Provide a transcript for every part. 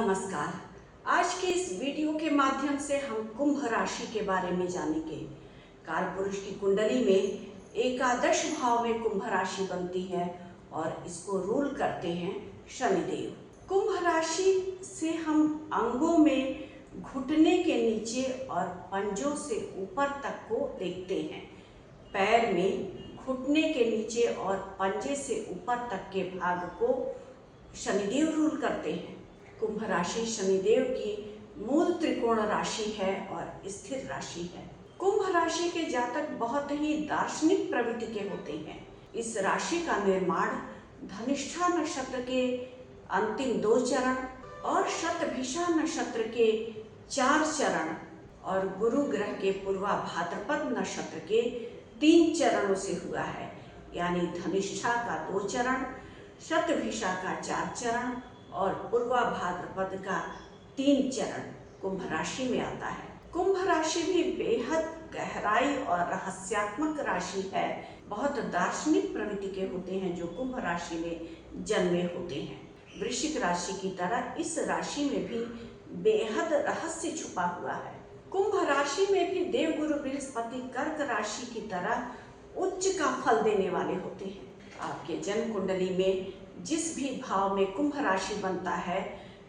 नमस्कार। आज के इस वीडियो के माध्यम से हम कुंभ राशि के बारे में जानेंगे। कालपुरुष की कुंडली में एकादश भाव में कुंभ राशि बनती है और इसको रूल करते हैं शनिदेव। कुंभ राशि से हम अंगों में घुटने के नीचे और पंजों से ऊपर तक को देखते हैं। पैर में घुटने के नीचे और पंजे से ऊपर तक के भाग को शनिदेव रूल करते हैं। कुंभ राशि शनिदेव की मूल त्रिकोण राशि है और स्थिर राशि है। कुंभ राशि के जातक बहुत ही दार्शनिक प्रवृत्ति के होते हैं। इस राशि का निर्माण धनिष्ठा नक्षत्र के अंतिम 2 चरण और शतभिषा नक्षत्र के 4 चरण और गुरु ग्रह के पूर्वा भाद्रपद नक्षत्र के 3 चरणों से हुआ है। यानी धनिष्ठा का 2 चरण, शतभिषा का 4 चरण और पूर्वा भाद्रपद का 3 चरण कुंभ राशि में आता है। कुंभ राशि भी बेहद गहराई और रहस्यात्मक राशि है। बहुत दार्शनिक प्रवृत्ति के होते हैं जो कुंभ राशि में जन्मे होते हैं। वृश्चिक राशि की तरह इस राशि में भी बेहद रहस्य छुपा हुआ है। कुंभ राशि में भी देवगुरु बृहस्पति कर्क राशि की तरह उच्च का फल देने वाले होते हैं। आपके जन्म कुंडली में जिस भी भाव में कुंभ राशि बनता है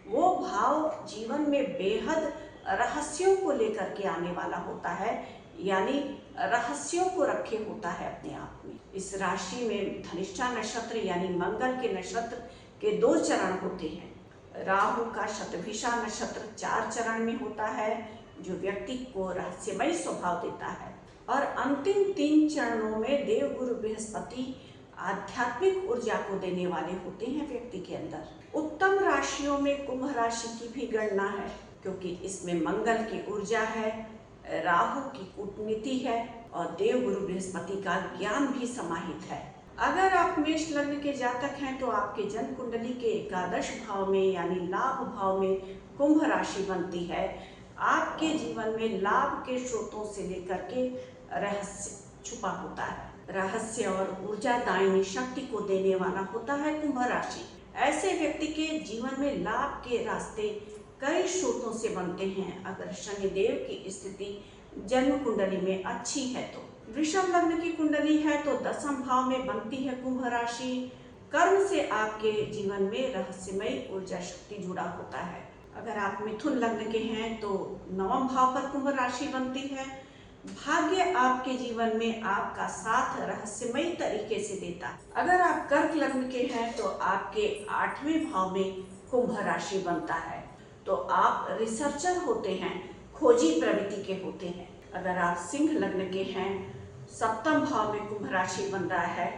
वो भाव जीवन में बेहद रहस्यों को लेकर के आने वाला होता है, यानी रहस्यों को रखे होता है अपने आप में। इस राशि में धनिष्ठा नक्षत्र यानी मंगल के नक्षत्र के 2 चरण होते हैं। राहु का शतभिषा नक्षत्र 4 चरण में होता है जो व्यक्ति को रहस्यमय स्वभाव देता है और अंतिम 3 चरणों में देवगुरु बृहस्पति आध्यात्मिक ऊर्जा को देने वाले होते हैं व्यक्ति के अंदर। उत्तम राशियों में कुंभ राशि की भी गणना है क्योंकि इसमें मंगल की ऊर्जा है, राहु की कूटनीति है और देवगुरु बृहस्पति का ज्ञान भी समाहित है। अगर आप मेष लग्न के जातक हैं तो आपके जन्म कुंडली के एकादश भाव में यानी लाभ भाव में कुंभ राशि बनती है। आपके जीवन में लाभ के स्रोतों से लेकर के रहस्य छुपा होता है। रहस्य और ऊर्जादायिनी शक्ति को देने वाला होता है कुंभ राशि। ऐसे व्यक्ति के जीवन में लाभ के रास्ते कई स्रोतों से बनते हैं अगर शनिदेव की स्थिति जन्म कुंडली में अच्छी है तो। वृषभ लग्न की कुंडली है तो 10वें भाव में बनती है कुंभ राशि। कर्म से आपके जीवन में रहस्यमय ऊर्जा शक्ति जुड़ा होता है। अगर आप मिथुन लग्न के हैं तो 9वें भाव पर कुंभ राशि बनती है। भाग्य आपके जीवन में आपका साथ रहस्यमय तरीके से देता है। अगर आप कर्क लग्न के हैं तो आपके 8वें भाव में कुंभ राशि बनता है तो आप रिसर्चर होते हैं, खोजी प्रवृत्ति के होते हैं। अगर आप सिंह लग्न के हैं, 7वें भाव में कुंभ राशि बन रहा है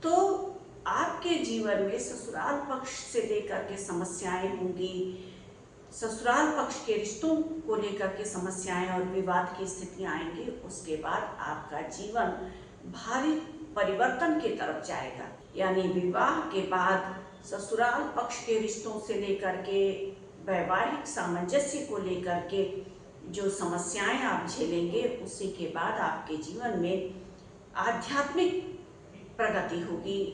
तो आपके जीवन में ससुराल पक्ष से लेकर के समस्याएं होंगी। ससुराल पक्ष के रिश्तों को लेकर के समस्याएं और विवाद की स्थितियां आएंगी। उसके बाद आपका जीवन भारी परिवर्तन की तरफ जाएगा। यानी विवाह के बाद ससुराल पक्ष के रिश्तों से लेकर के वैवाहिक सामंजस्य को लेकर के जो समस्याएं आप झेलेंगे उसी के बाद आपके जीवन में आध्यात्मिक प्रगति होगी,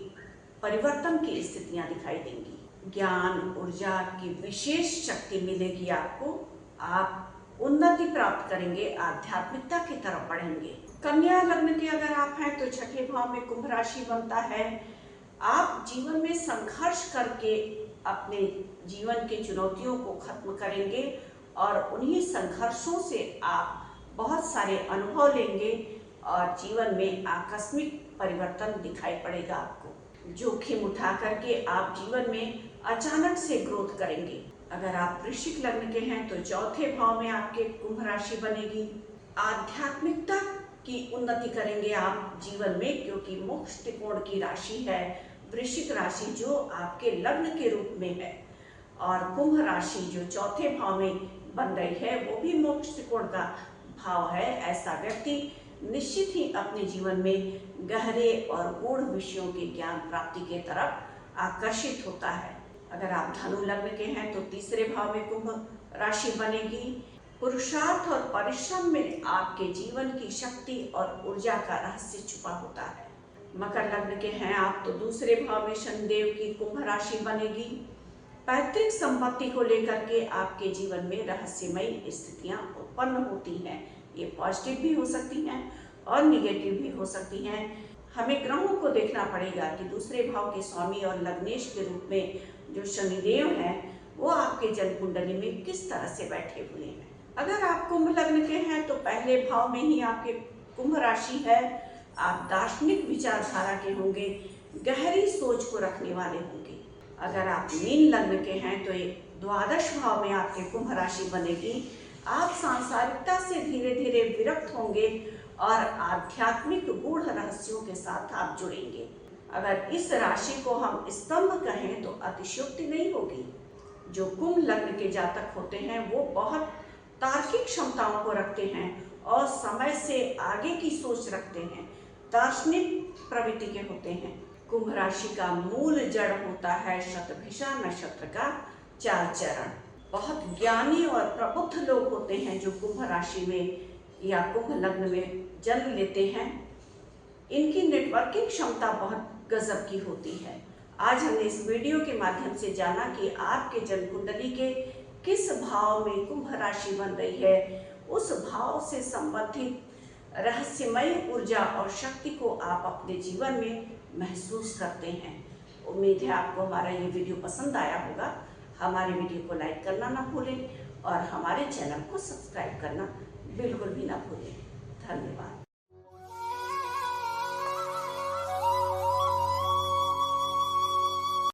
परिवर्तन की स्थितियां दिखाई देंगी। ज्ञान ऊर्जा की विशेष शक्ति मिलेगी आपको। आप उन्नति प्राप्त करेंगे, आध्यात्मिकता की तरफ बढ़ेंगे। कन्या लग्न के अगर आप हैं तो 6ठे भाव में कुंभ राशि बनता है। आप जीवन में संघर्ष करके अपने जीवन की चुनौतियों को खत्म करेंगे और उन्हीं संघर्षों से आप बहुत सारे अनुभव लेंगे और जीवन में आकस्मिक परिवर्तन दिखाई पड़ेगा आपको। जोखिम उठा करके आप जीवन में अचानक से ग्रोथ करेंगे। अगर आप वृश्चिक लग्न के हैं तो 4थे भाव में आपके कुंभ राशि बनेगी। आध्यात्मिकता की उन्नति करेंगे आप जीवन में क्योंकि मोक्ष त्रिकोण की राशि है वृश्चिक राशि जो आपके लग्न के रूप में है और कुंभ राशि जो 4थे भाव में बन रही है वो भी मोक्ष त्रिकोण का भाव है। ऐसा व्यक्ति निश्चित ही अपने जीवन में गहरे और गूढ़ विषयों के ज्ञान प्राप्ति के तरफ आकर्षित होता है। अगर आप धनु लग्न के हैं तो 3रे भाव में कुंभ राशि बनेगी। पुरुषार्थ और परिश्रम में आपके जीवन की शक्ति और ऊर्जा का रहस्य छुपा होता है। मकर लग्न के हैं आप तो 2रे भाव में शनिदेव की कुंभ राशि बनेगी। पैतृक संपत्ति को लेकर के आपके जीवन में रहस्यमयी स्थितियां उत्पन्न होती हैं। ये पॉजिटिव भी हो सकती हैं और निगेटिव भी हो सकती हैं। हमें ग्रहों को देखना पड़ेगा कि दूसरे भाव के स्वामी और लग्नेश के रूप में जो शनिदेव हैं वो आपके जन्म कुंडली में किस तरह से बैठे हुए हैं। अगर आप कुंभ लग्न के हैं तो पहले भाव में ही आपके कुंभ राशि है। आप दार्शनिक विचारधारा के होंगे, गहरी सोच को रखने वाले होंगे। अगर आप मीन लग्न के हैं तो द्वादश भाव में आपके कुंभ राशि बनेगी। आप सांसारिकता से धीरे धीरे विरक्त होंगे और आध्यात्मिक गूढ़ रहस्यों के साथ आप जुड़ेंगे। अगर इस राशि को हम स्तंभ कहें तो अतिशयोक्ति नहीं होगी। जो कुंभ लग्न के जातक होते हैं वो बहुत तार्किक क्षमताओं को रखते हैं और समय से आगे की सोच रखते हैं, दार्शनिक प्रवृत्ति के होते हैं। कुंभ राशि का मूल जड़ होता है शतभिषा नक्षत्र का 4 चरण। बहुत ज्ञानी और प्रबुद्ध लोग होते हैं जो कुंभ राशि में या कुंभ लग्न में जन्म लेते हैं। इनकी नेटवर्किंग क्षमता बहुत गजब की होती है। आज हमने इस वीडियो के माध्यम से जाना कि आपके जन्म कुंडली के किस भाव में कुंभ राशि बन रही है, उस भाव से संबंधित रहस्यमय ऊर्जा और शक्ति को आप अपने जीवन में महसूस करते हैं। उम्मीद है आपको हमारा ये वीडियो पसंद आया होगा। हमारे वीडियो को लाइक करना ना भूलें और हमारे चैनल को सब्सक्राइब करना बिल्कुल भी ना भूलें। धन्यवाद।